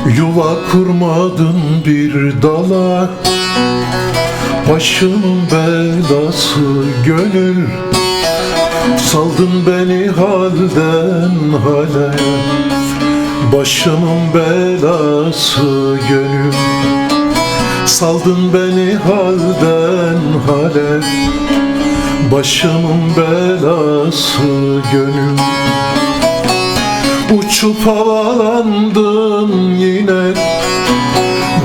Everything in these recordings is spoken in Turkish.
Yuva kurmadın bir dala, başımın belası gönül. Saldın beni halden hale, başımın belası gönül. Saldın beni halden hale, başımın belası gönül. Uçup havalandın yine,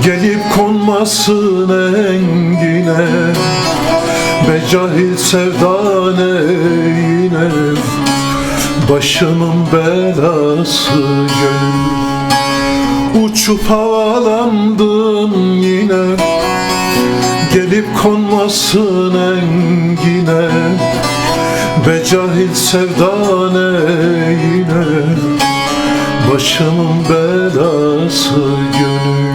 gelip konmasın engine. Be cahil sevdane yine, başımın belası gönül. Uçup havalandın yine, gelip konmasın engine. Be cahil sevdane yine, başımın belası gönül.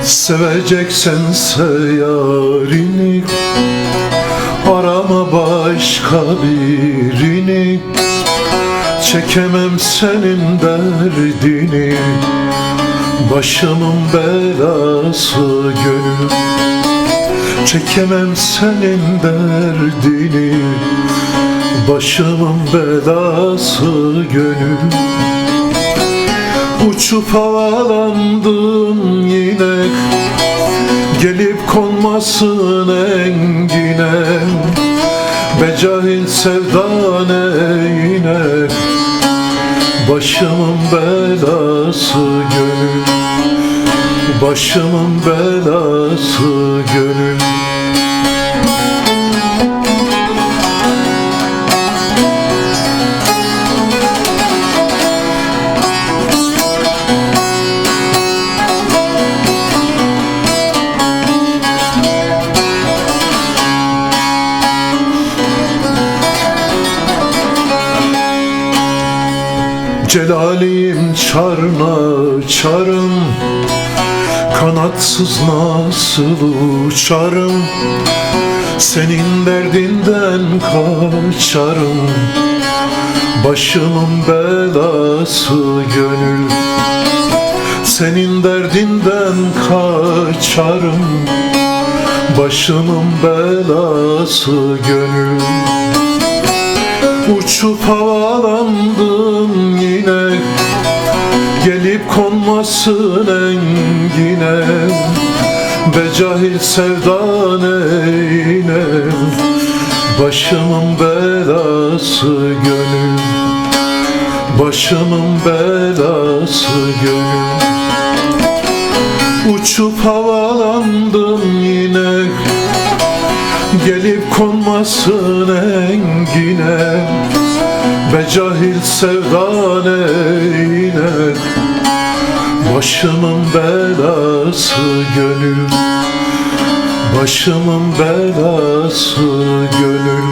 Seveceksense yarini, arama başka birini. Çekemem senin derdini, başımın belası gönül. Çekemem senin derdini, başımın belası gönül. Uçup havalandın yine, gelip konmasın engine. Be cahil sevdane yine, başımın belası gönül. Başımın belası gönül. Celalim çarına çarım, kanatsız nasıl uçarım. Senin derdinden kaçarım, başımın belası gönül. Senin derdinden kaçarım, başımın belası gönül. Uçup havalandın yine, gelip konmasın engine. Be cahil sevdane yine, başımın belası gönül. Başımın belası gönül. Uçup havalandın yine, gelip konmasın engine. Be cahil sevdane yine, başımın belası gönül. Başımın belası gönül.